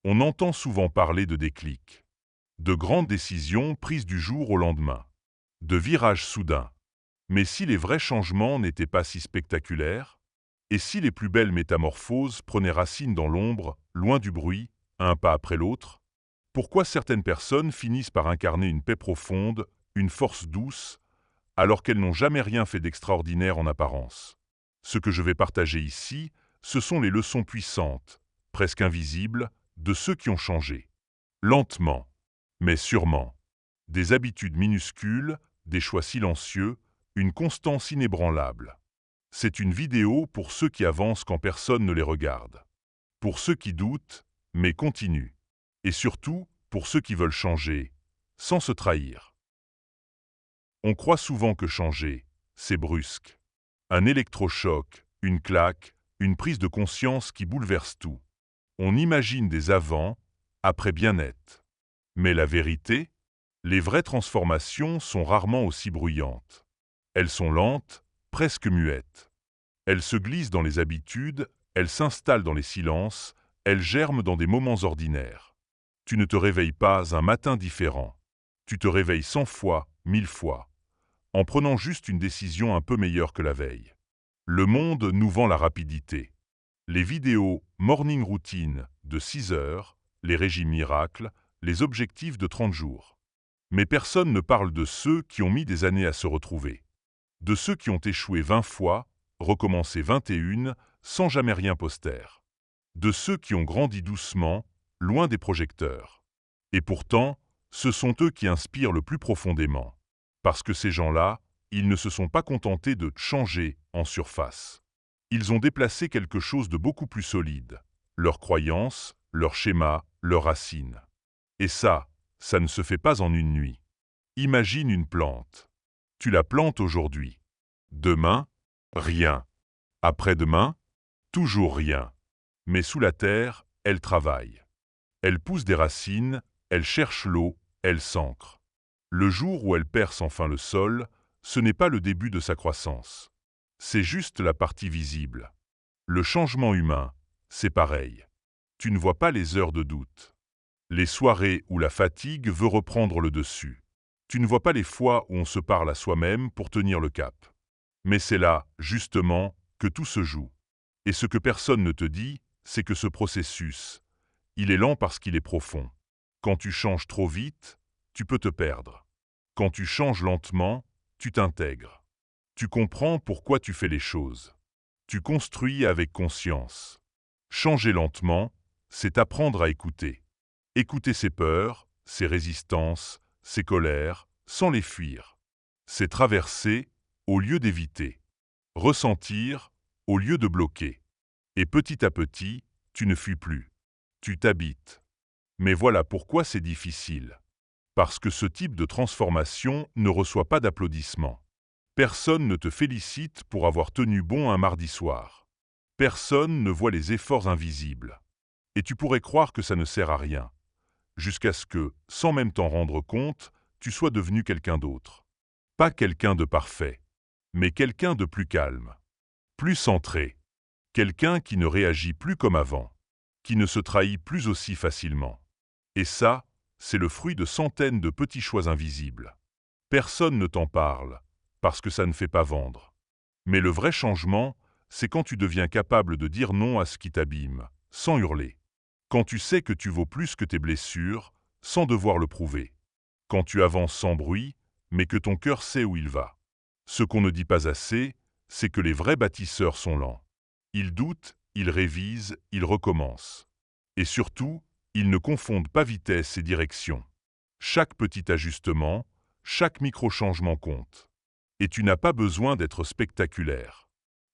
On entend souvent parler de déclic, de grandes décisions prises du jour au lendemain, de virages soudains. Mais si les vrais changements n'étaient pas si spectaculaires, et si les plus belles métamorphoses prenaient racine dans l'ombre, loin du bruit, un pas après l'autre, pourquoi certaines personnes finissent par incarner une paix profonde, une force douce, alors qu'elles n'ont jamais rien fait d'extraordinaire en apparence? Ce que je vais partager ici, ce sont les leçons puissantes, presque invisibles, de ceux qui ont changé. Lentement, mais sûrement. Des habitudes minuscules, des choix silencieux, une constance inébranlable. C'est une vidéo pour ceux qui avancent quand personne ne les regarde. Pour ceux qui doutent, mais continuent. Et surtout, pour ceux qui veulent changer, sans se trahir. On croit souvent que changer, c'est brusque. Un électrochoc, une claque, une prise de conscience qui bouleverse tout. On imagine des avant, après bien net. Mais la vérité, les vraies transformations sont rarement aussi bruyantes. Elles sont lentes, presque muettes. Elles se glissent dans les habitudes, elles s'installent dans les silences, elles germent dans des moments ordinaires. Tu ne te réveilles pas un matin différent. Tu te réveilles 100 fois, 1000 fois, en prenant juste une décision un peu meilleure que la veille. Le monde nous vend la rapidité. Les vidéos morning routine de 6 heures, les régimes miracles, les objectifs de 30 jours. Mais personne ne parle de ceux qui ont mis des années à se retrouver. De ceux qui ont échoué 20 fois, recommencé 21, sans jamais rien poster. De ceux qui ont grandi doucement, loin des projecteurs. Et pourtant, ce sont eux qui inspirent le plus profondément. Parce que ces gens-là, ils ne se sont pas contentés de changer en surface. Ils ont déplacé quelque chose de beaucoup plus solide. Leurs croyances, leurs schémas, leurs racines. Et ça ne se fait pas en une nuit. Imagine une plante. Tu la plantes aujourd'hui. Demain, rien. Après-demain, toujours rien. Mais sous la terre, elle travaille. Elle pousse des racines, elle cherche l'eau, elle s'ancre. Le jour où elle perce enfin le sol, ce n'est pas le début de sa croissance. C'est juste la partie visible. Le changement humain, c'est pareil. Tu ne vois pas les heures de doute. Les soirées où la fatigue veut reprendre le dessus. Tu ne vois pas les fois où on se parle à soi-même pour tenir le cap. Mais c'est là, justement, que tout se joue. Et ce que personne ne te dit, c'est que ce processus, il est lent parce qu'il est profond. Quand tu changes trop vite, tu peux te perdre. Quand tu changes lentement, tu t'intègres. Tu comprends pourquoi tu fais les choses. Tu construis avec conscience. Changer lentement, c'est apprendre à écouter. Écouter ses peurs, ses résistances, ses colères, sans les fuir. C'est traverser au lieu d'éviter. Ressentir au lieu de bloquer. Et petit à petit, tu ne fuis plus. Tu t'habites. Mais voilà pourquoi c'est difficile. Parce que ce type de transformation ne reçoit pas d'applaudissements. Personne ne te félicite pour avoir tenu bon un mardi soir. Personne ne voit les efforts invisibles. Et tu pourrais croire que ça ne sert à rien. Jusqu'à ce que, sans même t'en rendre compte, tu sois devenu quelqu'un d'autre. Pas quelqu'un de parfait, mais quelqu'un de plus calme, plus centré. Quelqu'un qui ne réagit plus comme avant, qui ne se trahit plus aussi facilement. Et ça, c'est le fruit de centaines de petits choix invisibles. Personne ne t'en parle, parce que ça ne fait pas vendre. Mais le vrai changement, c'est quand tu deviens capable de dire non à ce qui t'abîme, sans hurler. Quand tu sais que tu vaux plus que tes blessures, sans devoir le prouver. Quand tu avances sans bruit, mais que ton cœur sait où il va. Ce qu'on ne dit pas assez, c'est que les vrais bâtisseurs sont lents. Ils doutent, ils révisent, ils recommencent. Et surtout, ils ne confondent pas vitesse et direction. Chaque petit ajustement, chaque micro-changement compte. Et tu n'as pas besoin d'être spectaculaire.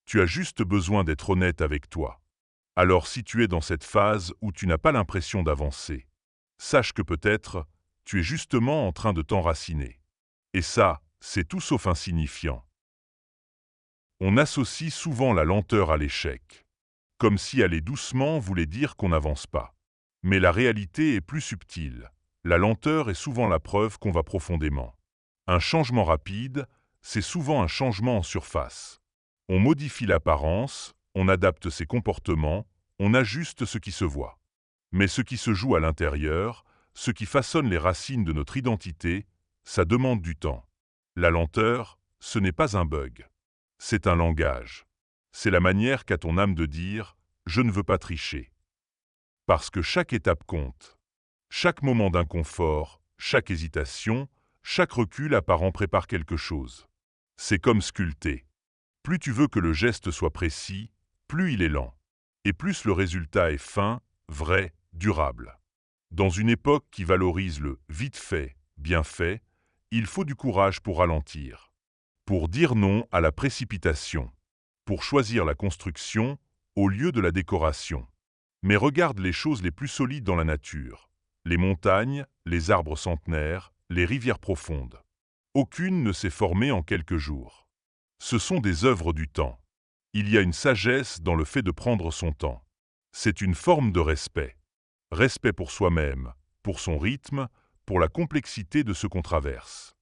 Tu as juste besoin d'être honnête avec toi. Alors si tu es dans cette phase où tu n'as pas l'impression d'avancer, sache que peut-être, tu es justement en train de t'enraciner. Et ça, c'est tout sauf insignifiant. On associe souvent la lenteur à l'échec. Comme si aller doucement voulait dire qu'on n'avance pas. Mais la réalité est plus subtile. La lenteur est souvent la preuve qu'on va profondément. Un changement rapide, c'est souvent un changement en surface. On modifie l'apparence, on adapte ses comportements, on ajuste ce qui se voit. Mais ce qui se joue à l'intérieur, ce qui façonne les racines de notre identité, ça demande du temps. La lenteur, ce n'est pas un bug. C'est un langage. C'est la manière qu'a ton âme de dire « je ne veux pas tricher ». Parce que chaque étape compte. Chaque moment d'inconfort, chaque hésitation, chaque recul apparent prépare quelque chose. C'est comme sculpter. Plus tu veux que le geste soit précis, plus il est lent. Et plus le résultat est fin, vrai, durable. Dans une époque qui valorise le « vite fait, bien fait », il faut du courage pour ralentir. Pour dire non à la précipitation. Pour choisir la construction au lieu de la décoration. Mais regarde les choses les plus solides dans la nature. Les montagnes, les arbres centenaires, les rivières profondes. Aucune ne s'est formée en quelques jours. Ce sont des œuvres du temps. Il y a une sagesse dans le fait de prendre son temps. C'est une forme de respect. Respect pour soi-même, pour son rythme, pour la complexité de ce qu'on traverse.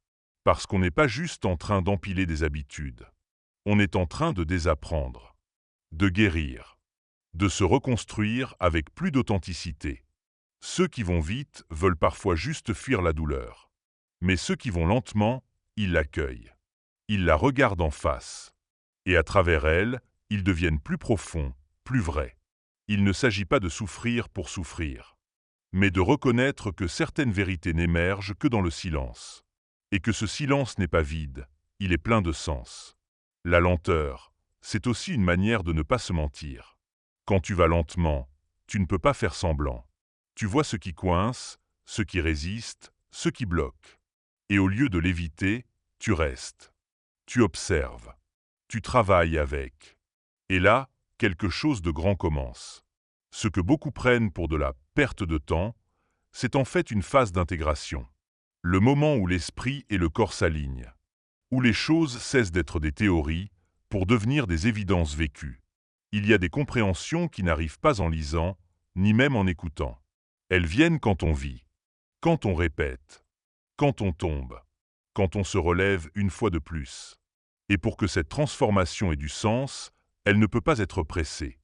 Parce qu'on n'est pas juste en train d'empiler des habitudes. On est en train de désapprendre, de guérir, de se reconstruire avec plus d'authenticité. Ceux qui vont vite veulent parfois juste fuir la douleur. Mais ceux qui vont lentement, ils l'accueillent. Ils la regardent en face. Et à travers elle, ils deviennent plus profonds, plus vrais. Il ne s'agit pas de souffrir pour souffrir, mais de reconnaître que certaines vérités n'émergent que dans le silence. Et que ce silence n'est pas vide, il est plein de sens. La lenteur, c'est aussi une manière de ne pas se mentir. Quand tu vas lentement, tu ne peux pas faire semblant. Tu vois ce qui coince, ce qui résiste, ce qui bloque. Et au lieu de l'éviter, tu restes. Tu observes. Tu travailles avec. Et là, quelque chose de grand commence. Ce que beaucoup prennent pour de la perte de temps, c'est en fait une phase d'intégration. Le moment où l'esprit et le corps s'alignent. Où les choses cessent d'être des théories pour devenir des évidences vécues. Il y a des compréhensions qui n'arrivent pas en lisant, ni même en écoutant. Elles viennent quand on vit, quand on répète, quand on tombe, quand on se relève une fois de plus. Et pour que cette transformation ait du sens, elle ne peut pas être pressée.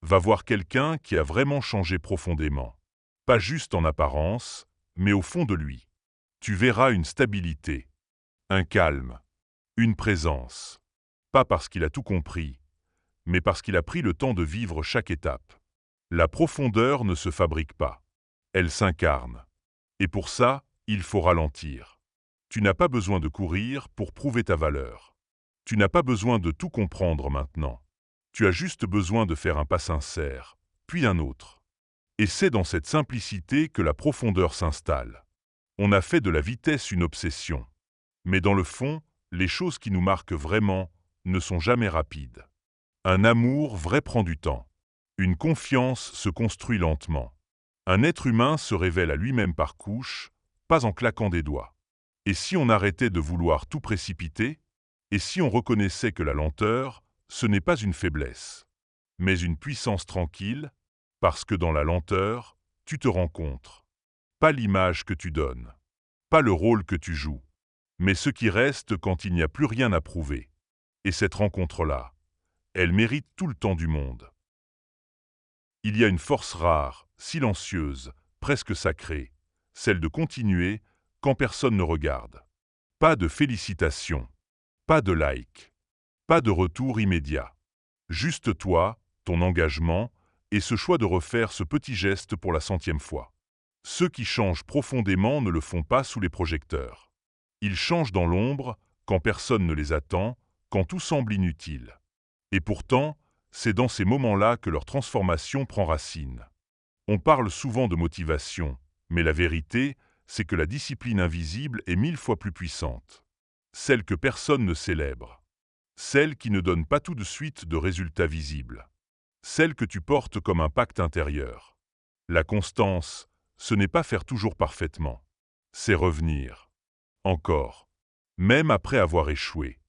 Va voir quelqu'un qui a vraiment changé profondément. Pas juste en apparence, mais au fond de lui. Tu verras une stabilité, un calme, une présence. Pas parce qu'il a tout compris, mais parce qu'il a pris le temps de vivre chaque étape. La profondeur ne se fabrique pas. Elle s'incarne. Et pour ça, il faut ralentir. Tu n'as pas besoin de courir pour prouver ta valeur. Tu n'as pas besoin de tout comprendre maintenant. Tu as juste besoin de faire un pas sincère, puis un autre. Et c'est dans cette simplicité que la profondeur s'installe. On a fait de la vitesse une obsession. Mais dans le fond, les choses qui nous marquent vraiment ne sont jamais rapides. Un amour vrai prend du temps. Une confiance se construit lentement. Un être humain se révèle à lui-même par couches, pas en claquant des doigts. Et si on arrêtait de vouloir tout précipiter? Et si on reconnaissait que la lenteur, ce n'est pas une faiblesse, mais une puissance tranquille, parce que dans la lenteur, tu te rencontres. Pas l'image que tu donnes, pas le rôle que tu joues, mais ce qui reste quand il n'y a plus rien à prouver. Et cette rencontre-là, elle mérite tout le temps du monde. Il y a une force rare, silencieuse, presque sacrée, celle de continuer quand personne ne regarde. Pas de félicitations, pas de like, pas de retour immédiat. Juste toi, ton engagement, et ce choix de refaire ce petit geste pour la 100e fois. Ceux qui changent profondément ne le font pas sous les projecteurs. Ils changent dans l'ombre, quand personne ne les attend, quand tout semble inutile. Et pourtant, c'est dans ces moments-là que leur transformation prend racine. On parle souvent de motivation, mais la vérité, c'est que la discipline invisible est 1000 fois plus puissante. Celle que personne ne célèbre. Celle qui ne donne pas tout de suite de résultats visibles. Celle que tu portes comme un pacte intérieur. La constance, ce n'est pas faire toujours parfaitement. C'est revenir. Encore. Même après avoir échoué.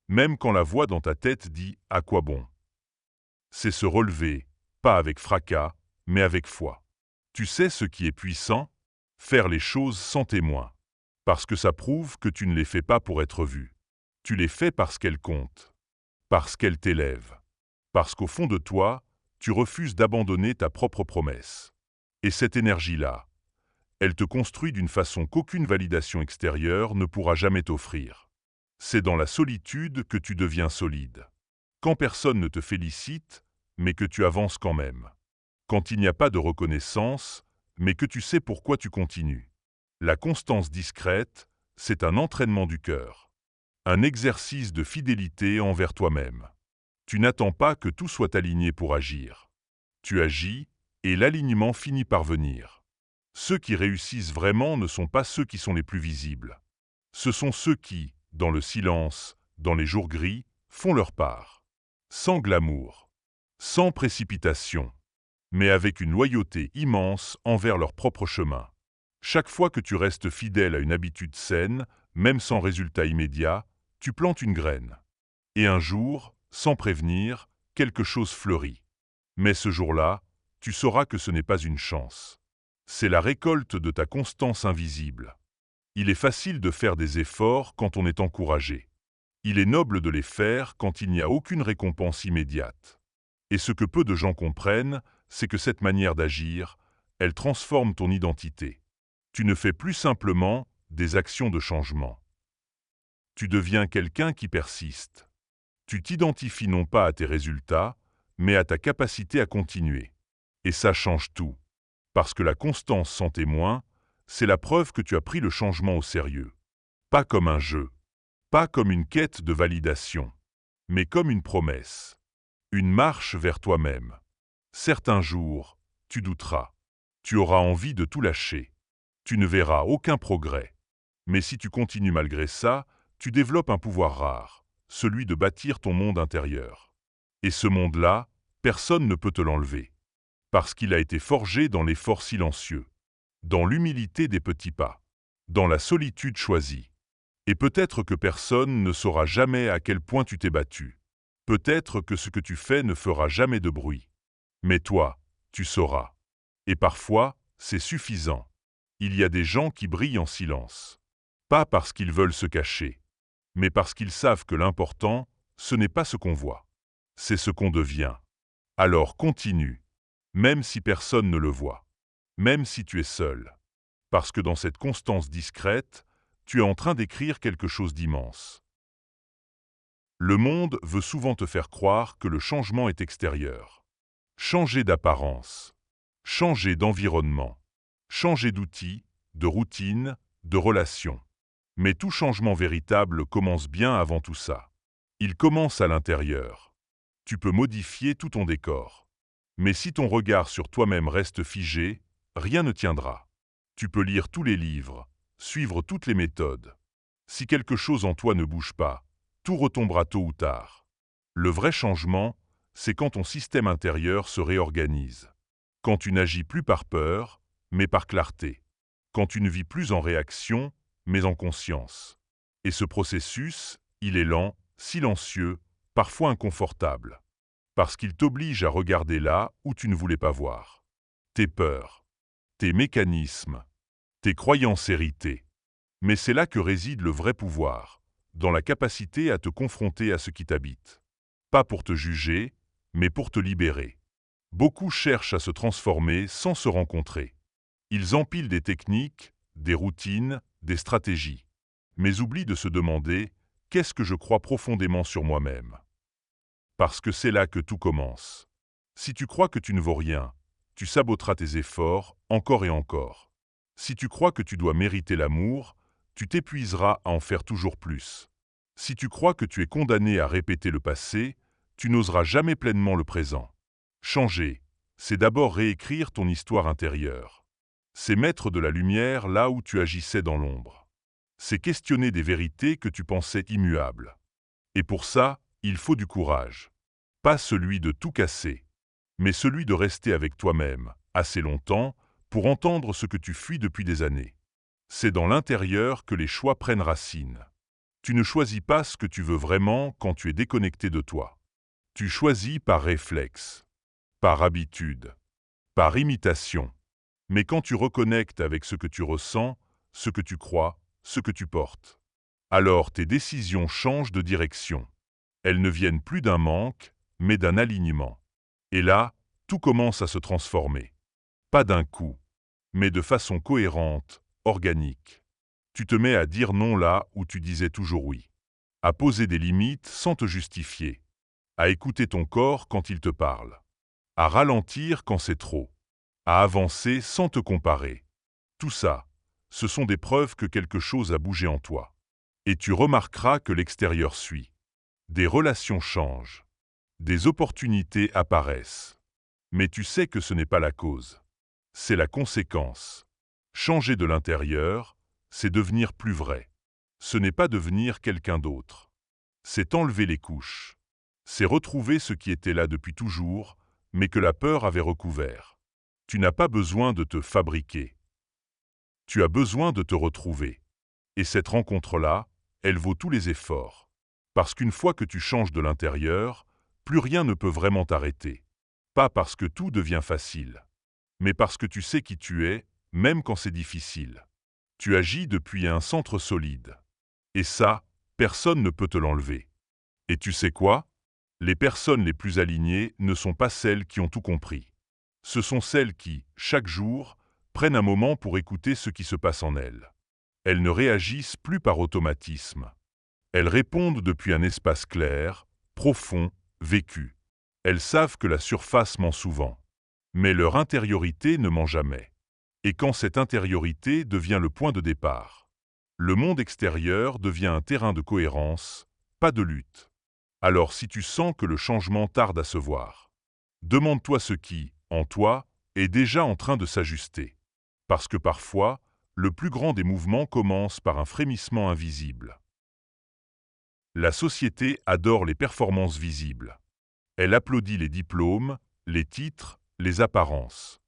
Même quand la voix dans ta tête dit « à quoi bon ?» C'est se relever, pas avec fracas, mais avec foi. Tu sais ce qui est puissant? Faire les choses sans témoin. Parce que ça prouve que tu ne les fais pas pour être vu. Tu les fais parce qu'elles comptent. Parce qu'elles t'élèvent. Parce qu'au fond de toi, tu refuses d'abandonner ta propre promesse. Et cette énergie-là, elle te construit d'une façon qu'aucune validation extérieure ne pourra jamais t'offrir. C'est dans la solitude que tu deviens solide. Quand personne ne te félicite, mais que tu avances quand même. Quand il n'y a pas de reconnaissance, mais que tu sais pourquoi tu continues. La constance discrète, c'est un entraînement du cœur. Un exercice de fidélité envers toi-même. Tu n'attends pas que tout soit aligné pour agir. Tu agis, et l'alignement finit par venir. Ceux qui réussissent vraiment ne sont pas ceux qui sont les plus visibles. Ce sont ceux qui, dans le silence, dans les jours gris, font leur part. Sans glamour, sans précipitation, mais avec une loyauté immense envers leur propre chemin. Chaque fois que tu restes fidèle à une habitude saine, même sans résultat immédiat, tu plantes une graine. Et un jour, sans prévenir, quelque chose fleurit. Mais ce jour-là, tu sauras que ce n'est pas une chance. C'est la récolte de ta constance invisible. Il est facile de faire des efforts quand on est encouragé. Il est noble de les faire quand il n'y a aucune récompense immédiate. Et ce que peu de gens comprennent, c'est que cette manière d'agir, elle transforme ton identité. Tu ne fais plus simplement des actions de changement. Tu deviens quelqu'un qui persiste. Tu t'identifies non pas à tes résultats, mais à ta capacité à continuer. Et ça change tout. Parce que la constance sans témoin, c'est la preuve que tu as pris le changement au sérieux. Pas comme un jeu, pas comme une quête de validation, mais comme une promesse. Une marche vers toi-même. Certains jours, tu douteras. Tu auras envie de tout lâcher. Tu ne verras aucun progrès. Mais si tu continues malgré ça, tu développes un pouvoir rare, celui de bâtir ton monde intérieur. Et ce monde-là, personne ne peut te l'enlever. Parce qu'il a été forgé dans l'effort silencieux, dans l'humilité des petits pas, dans la solitude choisie. Et peut-être que personne ne saura jamais à quel point tu t'es battu. Peut-être que ce que tu fais ne fera jamais de bruit. Mais toi, tu sauras. Et parfois, c'est suffisant. Il y a des gens qui brillent en silence. Pas parce qu'ils veulent se cacher, mais parce qu'ils savent que l'important, ce n'est pas ce qu'on voit. C'est ce qu'on devient. Alors continue, même si personne ne le voit. Même si tu es seul. Parce que dans cette constance discrète, tu es en train d'écrire quelque chose d'immense. Le monde veut souvent te faire croire que le changement est extérieur. Changer d'apparence, changer d'environnement, changer d'outils, de routine, de relation. Mais tout changement véritable commence bien avant tout ça. Il commence à l'intérieur. Tu peux modifier tout ton décor. Mais si ton regard sur toi-même reste figé, rien ne tiendra. Tu peux lire tous les livres, suivre toutes les méthodes. Si quelque chose en toi ne bouge pas, tout retombera tôt ou tard. Le vrai changement, c'est quand ton système intérieur se réorganise. Quand tu n'agis plus par peur, mais par clarté. Quand tu ne vis plus en réaction, mais en conscience. Et ce processus, il est lent, silencieux, parfois inconfortable. Parce qu'il t'oblige à regarder là où tu ne voulais pas voir. Tes peurs, tes mécanismes, tes croyances héritées. Mais c'est là que réside le vrai pouvoir, dans la capacité à te confronter à ce qui t'habite. Pas pour te juger, mais pour te libérer. Beaucoup cherchent à se transformer sans se rencontrer. Ils empilent des techniques, des routines, des stratégies. Mais oublient de se demander « Qu'est-ce que je crois profondément sur moi-même » Parce que c'est là que tout commence. Si tu crois que tu ne vaux rien, tu saboteras tes efforts encore et encore. Si tu crois que tu dois mériter l'amour, tu t'épuiseras à en faire toujours plus. Si tu crois que tu es condamné à répéter le passé, tu n'oseras jamais pleinement le présent. Changer, c'est d'abord réécrire ton histoire intérieure. C'est mettre de la lumière là où tu agissais dans l'ombre. C'est questionner des vérités que tu pensais immuables. Et pour ça, il faut du courage. Pas celui de tout casser, mais celui de rester avec toi-même, assez longtemps, pour entendre ce que tu fuis depuis des années. C'est dans l'intérieur que les choix prennent racine. Tu ne choisis pas ce que tu veux vraiment quand tu es déconnecté de toi. Tu choisis par réflexe, par habitude, par imitation. Mais quand tu reconnectes avec ce que tu ressens, ce que tu crois, ce que tu portes, alors tes décisions changent de direction. Elles ne viennent plus d'un manque, mais d'un alignement. Et là, tout commence à se transformer. Pas d'un coup, mais de façon cohérente, organique. Tu te mets à dire non là où tu disais toujours oui. À poser des limites sans te justifier. À écouter ton corps quand il te parle. À ralentir quand c'est trop. À avancer sans te comparer. Tout ça, ce sont des preuves que quelque chose a bougé en toi. Et tu remarqueras que l'extérieur suit. Des relations changent. Des opportunités apparaissent. Mais tu sais que ce n'est pas la cause. C'est la conséquence. Changer de l'intérieur, c'est devenir plus vrai. Ce n'est pas devenir quelqu'un d'autre. C'est enlever les couches. C'est retrouver ce qui était là depuis toujours, mais que la peur avait recouvert. Tu n'as pas besoin de te fabriquer. Tu as besoin de te retrouver. Et cette rencontre-là, elle vaut tous les efforts. Parce qu'une fois que tu changes de l'intérieur, plus rien ne peut vraiment t'arrêter. Pas parce que tout devient facile, mais parce que tu sais qui tu es, même quand c'est difficile. Tu agis depuis un centre solide. Et ça, personne ne peut te l'enlever. Et tu sais quoi? Les personnes les plus alignées ne sont pas celles qui ont tout compris. Ce sont celles qui, chaque jour, prennent un moment pour écouter ce qui se passe en elles. Elles ne réagissent plus par automatisme. Elles répondent depuis un espace clair, profond, vécu. Elles savent que la surface ment souvent. Mais leur intériorité ne ment jamais. Et quand cette intériorité devient le point de départ, le monde extérieur devient un terrain de cohérence, pas de lutte. Alors si tu sens que le changement tarde à se voir, demande-toi ce qui, en toi, est déjà en train de s'ajuster. Parce que parfois, le plus grand des mouvements commence par un frémissement invisible. La société adore les performances visibles. Elle applaudit les diplômes, les titres, les apparences.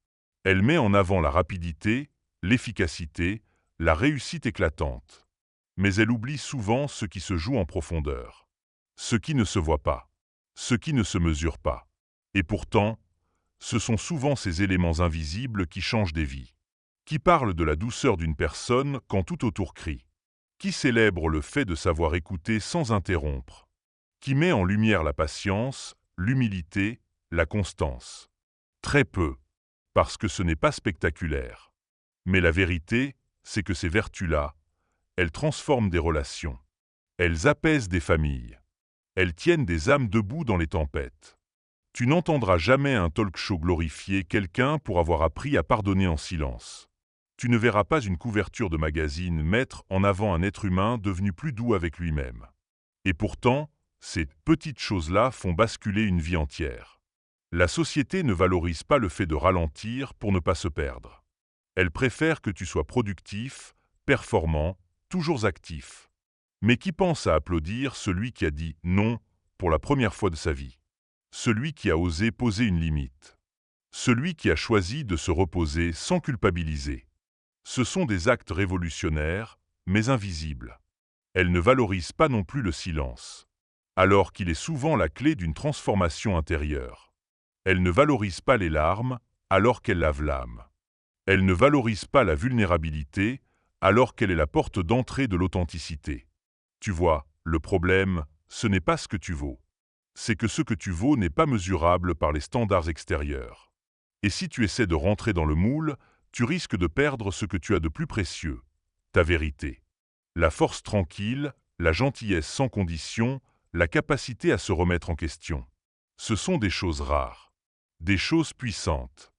Elle met en avant la rapidité, l'efficacité, la réussite éclatante. Mais elle oublie souvent ce qui se joue en profondeur. Ce qui ne se voit pas. Ce qui ne se mesure pas. Et pourtant, ce sont souvent ces éléments invisibles qui changent des vies. Qui parlent de la douceur d'une personne quand tout autour crie. Qui célèbre le fait de savoir écouter sans interrompre. Qui met en lumière la patience, l'humilité, la constance. Très peu, parce que ce n'est pas spectaculaire. Mais la vérité, c'est que ces vertus-là, elles transforment des relations. Elles apaisent des familles. Elles tiennent des âmes debout dans les tempêtes. Tu n'entendras jamais un talk-show glorifier quelqu'un pour avoir appris à pardonner en silence. Tu ne verras pas une couverture de magazine mettre en avant un être humain devenu plus doux avec lui-même. Et pourtant, ces petites choses-là font basculer une vie entière. La société ne valorise pas le fait de ralentir pour ne pas se perdre. Elle préfère que tu sois productif, performant, toujours actif. Mais qui pense à applaudir celui qui a dit non pour la première fois de sa vie? Celui qui a osé poser une limite. Celui qui a choisi de se reposer sans culpabiliser. Ce sont des actes révolutionnaires, mais invisibles. Elles ne valorisent pas non plus le silence, alors qu'il est souvent la clé d'une transformation intérieure. Elles ne valorisent pas les larmes, alors qu'elles lavent l'âme. Elles ne valorisent pas la vulnérabilité, alors qu'elle est la porte d'entrée de l'authenticité. Tu vois, le problème, ce n'est pas ce que tu vaux. C'est que ce que tu vaux n'est pas mesurable par les standards extérieurs. Et si tu essaies de rentrer dans le moule, tu risques de perdre ce que tu as de plus précieux, ta vérité. La force tranquille, la gentillesse sans condition, la capacité à se remettre en question. Ce sont des choses rares, des choses puissantes,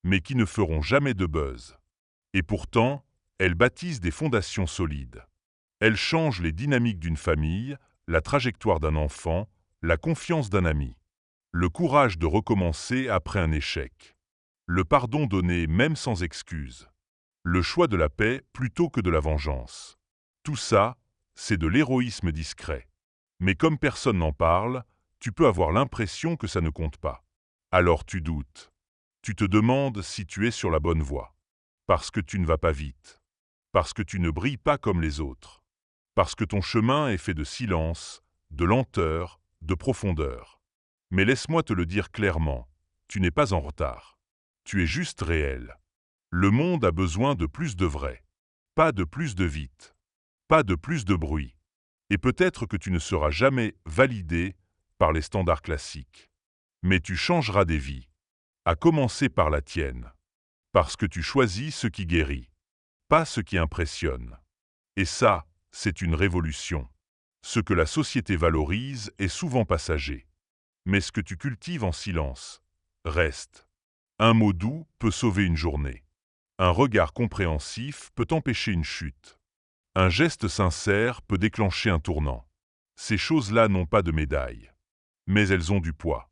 mais qui ne feront jamais de buzz. Et pourtant, elles bâtissent des fondations solides. Elles changent les dynamiques d'une famille, la trajectoire d'un enfant, la confiance d'un ami. Le courage de recommencer après un échec. Le pardon donné même sans excuse. Le choix de la paix plutôt que de la vengeance. Tout ça, c'est de l'héroïsme discret. Mais comme personne n'en parle, tu peux avoir l'impression que ça ne compte pas. Alors tu doutes. Tu te demandes si tu es sur la bonne voie. Parce que tu ne vas pas vite. Parce que tu ne brilles pas comme les autres. Parce que ton chemin est fait de silence, de lenteur, de profondeur. Mais laisse-moi te le dire clairement, tu n'es pas en retard. Tu es juste réel. Le monde a besoin de plus de vrai. Pas de plus de vite. Pas de plus de bruit. Et peut-être que tu ne seras jamais validé par les standards classiques. Mais tu changeras des vies. À commencer par la tienne. Parce que tu choisis ce qui guérit, pas ce qui impressionne. Et ça, c'est une révolution. Ce que la société valorise est souvent passager. Mais ce que tu cultives en silence reste. Un mot doux peut sauver une journée. Un regard compréhensif peut empêcher une chute. Un geste sincère peut déclencher un tournant. Ces choses-là n'ont pas de médaille. Mais elles ont du poids.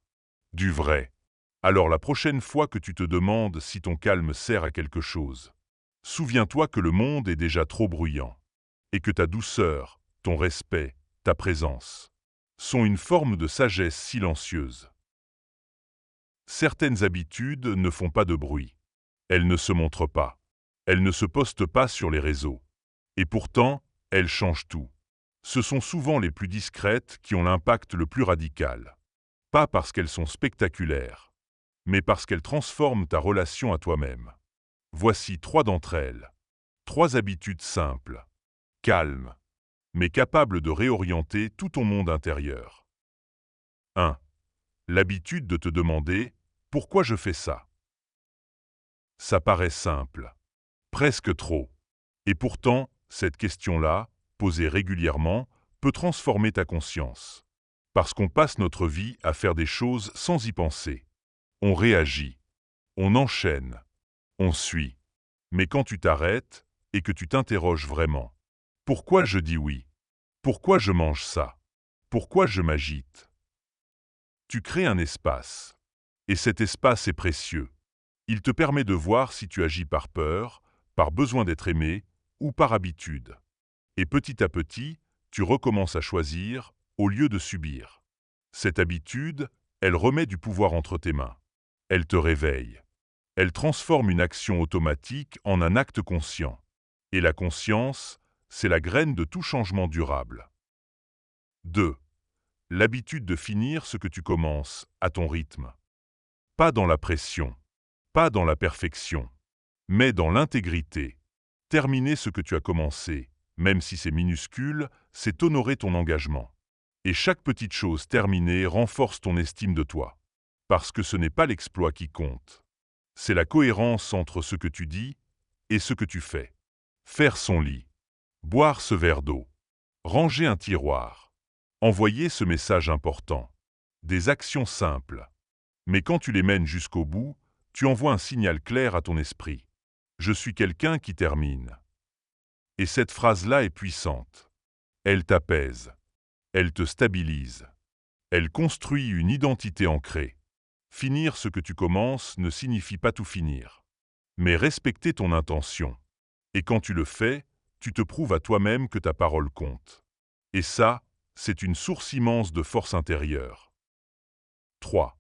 Du vrai. Alors la prochaine fois que tu te demandes si ton calme sert à quelque chose, souviens-toi que le monde est déjà trop bruyant. Et que ta douceur, ton respect, ta présence sont une forme de sagesse silencieuse. Certaines habitudes ne font pas de bruit. Elles ne se montrent pas. Elles ne se postent pas sur les réseaux. Et pourtant, elles changent tout. Ce sont souvent les plus discrètes qui ont l'impact le plus radical. Pas parce qu'elles sont spectaculaires, mais parce qu'elles transforment ta relation à toi-même. Voici 3 d'entre elles. 3 habitudes simples, calmes, mais capables de réorienter tout ton monde intérieur. 1. L'habitude de te demander « Pourquoi je fais ça ?» Ça paraît simple, presque trop. Et pourtant, cette question-là, posée régulièrement, peut transformer ta conscience. Parce qu'on passe notre vie à faire des choses sans y penser. On réagit, on enchaîne, on suit. Mais quand tu t'arrêtes et que tu t'interroges vraiment, pourquoi je dis oui? Pourquoi je mange ça? Pourquoi je m'agite? Tu crées un espace. Et cet espace est précieux. Il te permet de voir si tu agis par peur, par besoin d'être aimé ou par habitude. Et petit à petit, tu recommences à choisir au lieu de subir. Cette habitude, elle remet du pouvoir entre tes mains. Elle te réveille. Elle transforme une action automatique en un acte conscient. Et la conscience, c'est la graine de tout changement durable. 2. L'habitude de finir ce que tu commences, à ton rythme. Pas dans la pression, pas dans la perfection, mais dans l'intégrité. Terminer ce que tu as commencé, même si c'est minuscule, c'est honorer ton engagement. Et chaque petite chose terminée renforce ton estime de toi. Parce que ce n'est pas l'exploit qui compte. C'est la cohérence entre ce que tu dis et ce que tu fais. Faire son lit, boire ce verre d'eau, ranger un tiroir, envoyer ce message important. Des actions simples. Mais quand tu les mènes jusqu'au bout, tu envoies un signal clair à ton esprit. Je suis quelqu'un qui termine. Et cette phrase-là est puissante. Elle t'apaise. Elle te stabilise. Elle construit une identité ancrée. Finir ce que tu commences ne signifie pas tout finir, mais respecter ton intention. Et quand tu le fais, tu te prouves à toi-même que ta parole compte. Et ça, c'est une source immense de force intérieure. 3.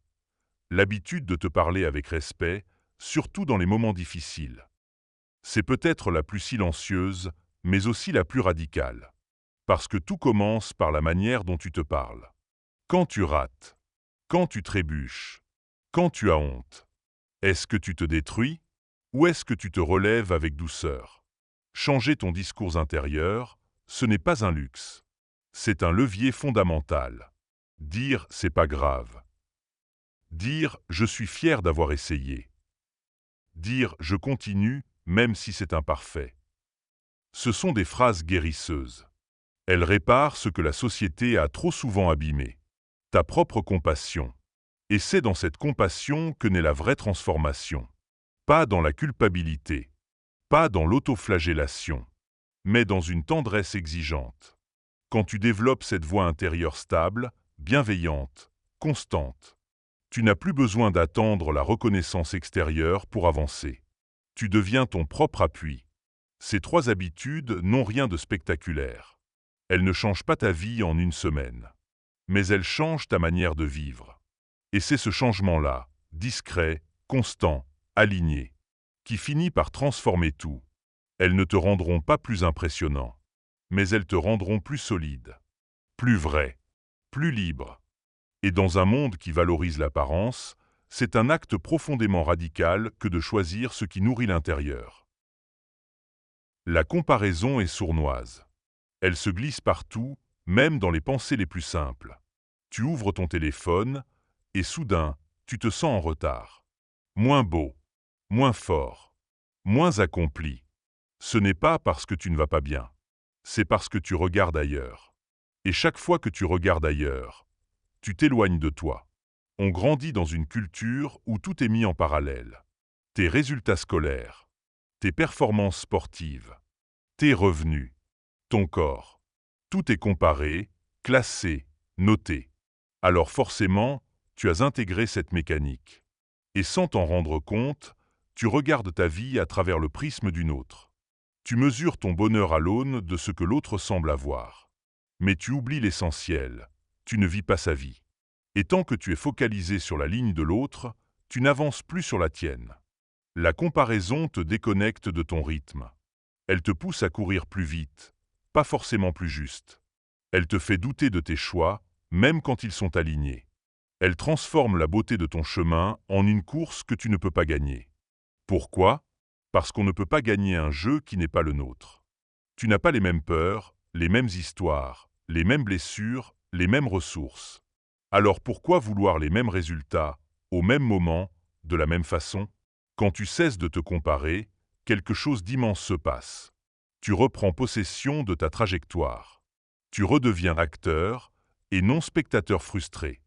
L'habitude de te parler avec respect, surtout dans les moments difficiles. C'est peut-être la plus silencieuse, mais aussi la plus radicale. Parce que tout commence par la manière dont tu te parles. Quand tu rates, quand tu trébuches, quand tu as honte, est-ce que tu te détruis ou est-ce que tu te relèves avec douceur? Changer ton discours intérieur, ce n'est pas un luxe. C'est un levier fondamental. Dire « c'est pas grave ». Dire « je suis fier d'avoir essayé ». Dire « je continue » même si c'est imparfait. Ce sont des phrases guérisseuses. Elles réparent ce que la société a trop souvent abîmé. Ta propre compassion. Et c'est dans cette compassion que naît la vraie transformation. Pas dans la culpabilité, pas dans l'autoflagellation, mais dans une tendresse exigeante. Quand tu développes cette voix intérieure stable, bienveillante, constante, tu n'as plus besoin d'attendre la reconnaissance extérieure pour avancer. Tu deviens ton propre appui. Ces 3 habitudes n'ont rien de spectaculaire. Elles ne changent pas ta vie en une semaine. Mais elles changent ta manière de vivre. Et c'est ce changement-là, discret, constant, aligné, qui finit par transformer tout. Elles ne te rendront pas plus impressionnant, mais elles te rendront plus solide, plus vrai, plus libre. Et dans un monde qui valorise l'apparence, c'est un acte profondément radical que de choisir ce qui nourrit l'intérieur. La comparaison est sournoise. Elle se glisse partout, même dans les pensées les plus simples. Tu ouvres ton téléphone, et soudain, tu te sens en retard. Moins beau, moins fort, moins accompli. Ce n'est pas parce que tu ne vas pas bien. C'est parce que tu regardes ailleurs. Et chaque fois que tu regardes ailleurs, tu t'éloignes de toi. On grandit dans une culture où tout est mis en parallèle. Tes résultats scolaires, tes performances sportives, tes revenus, ton corps. Tout est comparé, classé, noté. Alors forcément, tu as intégré cette mécanique. Et sans t'en rendre compte, tu regardes ta vie à travers le prisme d'une autre. Tu mesures ton bonheur à l'aune de ce que l'autre semble avoir. Mais tu oublies l'essentiel, tu ne vis pas sa vie. Et tant que tu es focalisé sur la ligne de l'autre, tu n'avances plus sur la tienne. La comparaison te déconnecte de ton rythme. Elle te pousse à courir plus vite, pas forcément plus juste. Elle te fait douter de tes choix, même quand ils sont alignés. Elle transforme la beauté de ton chemin en une course que tu ne peux pas gagner. Pourquoi? Parce qu'on ne peut pas gagner un jeu qui n'est pas le nôtre. Tu n'as pas les mêmes peurs, les mêmes histoires, les mêmes blessures, les mêmes ressources. Alors pourquoi vouloir les mêmes résultats, au même moment, de la même façon? Quand tu cesses de te comparer, quelque chose d'immense se passe. Tu reprends possession de ta trajectoire. Tu redeviens acteur et non spectateur frustré.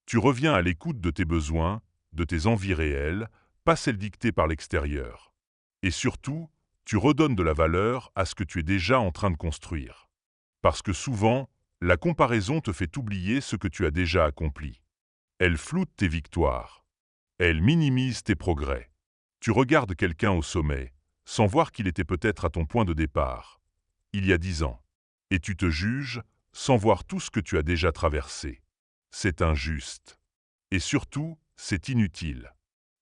Tu reviens à l'écoute de tes besoins, de tes envies réelles, pas celles dictées par l'extérieur. Et surtout, tu redonnes de la valeur à ce que tu es déjà en train de construire. Parce que souvent, la comparaison te fait oublier ce que tu as déjà accompli. Elle floute tes victoires. Elle minimise tes progrès. Tu regardes quelqu'un au sommet, sans voir qu'il était peut-être à ton point de départ, il y a 10 ans. Et tu te juges, sans voir tout ce que tu as déjà traversé. C'est injuste. Et surtout, c'est inutile.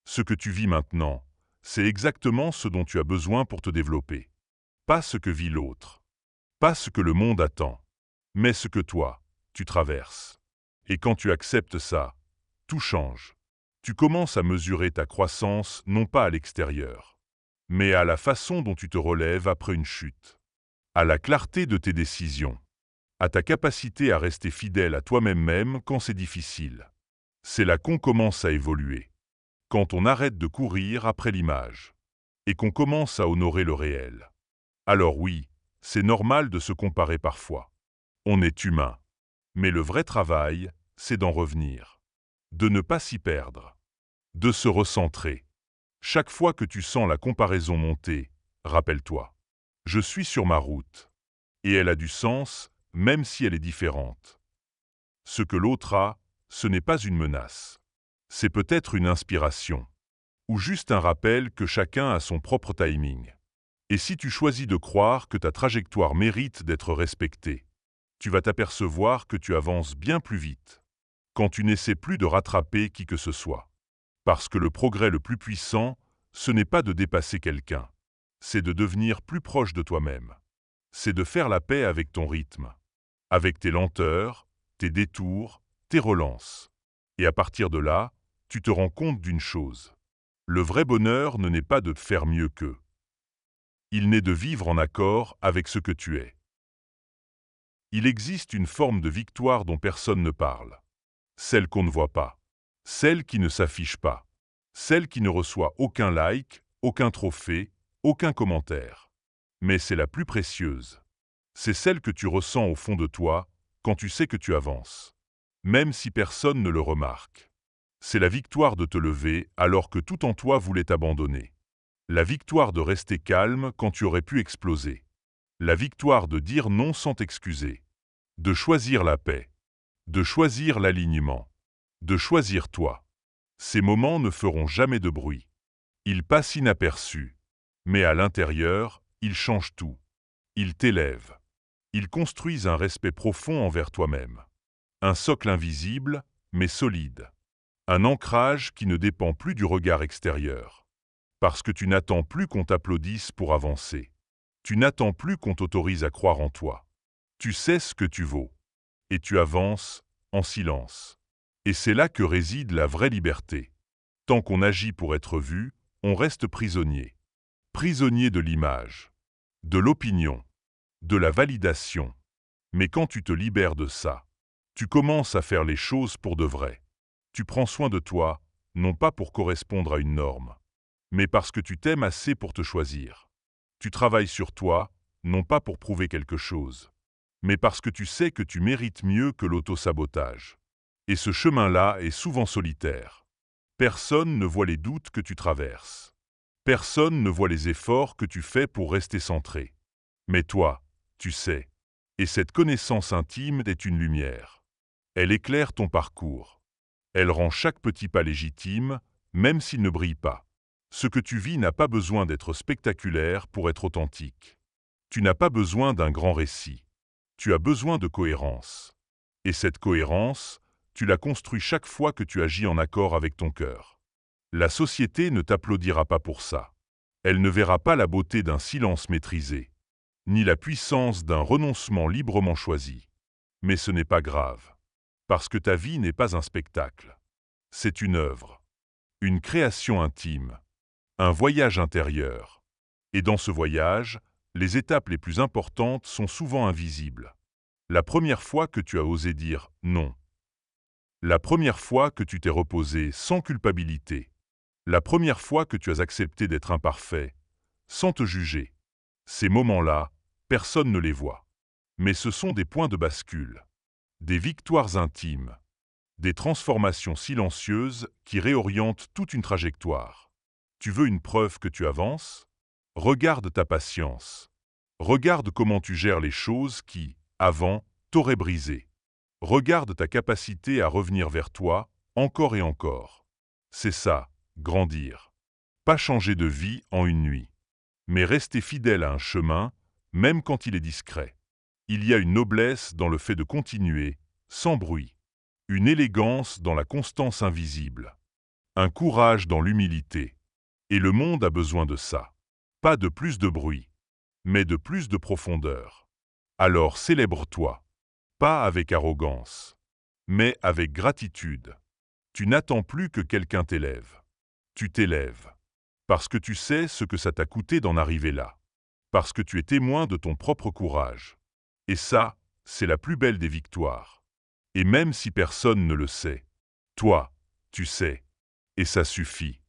Ce que tu vis maintenant, c'est exactement ce dont tu as besoin pour te développer. Pas ce que vit l'autre. Pas ce que le monde attend. Mais ce que toi, tu traverses. Et quand tu acceptes ça, tout change. Tu commences à mesurer ta croissance non pas à l'extérieur, mais à la façon dont tu te relèves après une chute, à la clarté de tes décisions, à ta capacité à rester fidèle à toi-même quand c'est difficile. C'est là qu'on commence à évoluer, quand on arrête de courir après l'image, et qu'on commence à honorer le réel. Alors oui, c'est normal de se comparer parfois. On est humain. Mais le vrai travail, c'est d'en revenir, de ne pas s'y perdre, de se recentrer. Chaque fois que tu sens la comparaison monter, rappelle-toi, je suis sur ma route. Et elle a du sens, même si elle est différente. Ce que l'autre a, ce n'est pas une menace. C'est peut-être une inspiration, ou juste un rappel que chacun a son propre timing. Et si tu choisis de croire que ta trajectoire mérite d'être respectée, tu vas t'apercevoir que tu avances bien plus vite, quand tu n'essaies plus de rattraper qui que ce soit. Parce que le progrès le plus puissant, ce n'est pas de dépasser quelqu'un, c'est de devenir plus proche de toi-même. C'est de faire la paix avec ton rythme, avec tes lenteurs, tes détours, tes relances. Et à partir de là, tu te rends compte d'une chose. Le vrai bonheur ne n'est pas de faire mieux qu'eux. Il n'est de vivre en accord avec ce que tu es. Il existe une forme de victoire dont personne ne parle. Celle qu'on ne voit pas. Celle qui ne s'affiche pas. Celle qui ne reçoit aucun like, aucun trophée, aucun commentaire. Mais c'est la plus précieuse. C'est celle que tu ressens au fond de toi quand tu sais que tu avances. Même si personne ne le remarque. C'est la victoire de te lever alors que tout en toi voulait t'abandonner. La victoire de rester calme quand tu aurais pu exploser. La victoire de dire non sans t'excuser. De choisir la paix. De choisir l'alignement. De choisir toi. Ces moments ne feront jamais de bruit. Ils passent inaperçus. Mais à l'intérieur, ils changent tout. Ils t'élèvent. Ils construisent un respect profond envers toi-même. Un socle invisible, mais solide. Un ancrage qui ne dépend plus du regard extérieur. Parce que tu n'attends plus qu'on t'applaudisse pour avancer. Tu n'attends plus qu'on t'autorise à croire en toi. Tu sais ce que tu vaux. Et tu avances en silence. Et c'est là que réside la vraie liberté. Tant qu'on agit pour être vu, on reste prisonnier. Prisonnier de l'image, de l'opinion, de la validation. Mais quand tu te libères de ça, tu commences à faire les choses pour de vrai. Tu prends soin de toi, non pas pour correspondre à une norme, mais parce que tu t'aimes assez pour te choisir. Tu travailles sur toi, non pas pour prouver quelque chose, mais parce que tu sais que tu mérites mieux que l'auto-sabotage. Et ce chemin-là est souvent solitaire. Personne ne voit les doutes que tu traverses. Personne ne voit les efforts que tu fais pour rester centré. Mais toi, tu sais. Et cette connaissance intime est une lumière. Elle éclaire ton parcours. Elle rend chaque petit pas légitime, même s'il ne brille pas. Ce que tu vis n'a pas besoin d'être spectaculaire pour être authentique. Tu n'as pas besoin d'un grand récit. Tu as besoin de cohérence. Et cette cohérence, tu la construis chaque fois que tu agis en accord avec ton cœur. La société ne t'applaudira pas pour ça. Elle ne verra pas la beauté d'un silence maîtrisé, ni la puissance d'un renoncement librement choisi. Mais ce n'est pas grave, parce que ta vie n'est pas un spectacle. C'est une œuvre, une création intime, un voyage intérieur. Et dans ce voyage, les étapes les plus importantes sont souvent invisibles. La première fois que tu as osé dire « non ». La première fois que tu t'es reposé sans culpabilité. La première fois que tu as accepté d'être imparfait, sans te juger. Ces moments-là, personne ne les voit. Mais ce sont des points de bascule, des victoires intimes, des transformations silencieuses qui réorientent toute une trajectoire. Tu veux une preuve que tu avances? Regarde ta patience. Regarde comment tu gères les choses qui, avant, t'auraient brisé. Regarde ta capacité à revenir vers toi, encore et encore. C'est ça, grandir. Pas changer de vie en une nuit, mais rester fidèle à un chemin, même quand il est discret. Il y a une noblesse dans le fait de continuer, sans bruit. Une élégance dans la constance invisible. Un courage dans l'humilité. Et le monde a besoin de ça. Pas de plus de bruit, mais de plus de profondeur. Alors célèbre-toi. Pas avec arrogance, mais avec gratitude. Tu n'attends plus que quelqu'un t'élève. Tu t'élèves. Parce que tu sais ce que ça t'a coûté d'en arriver là. Parce que tu es témoin de ton propre courage. Et ça, c'est la plus belle des victoires. Et même si personne ne le sait, toi, tu sais. Et ça suffit.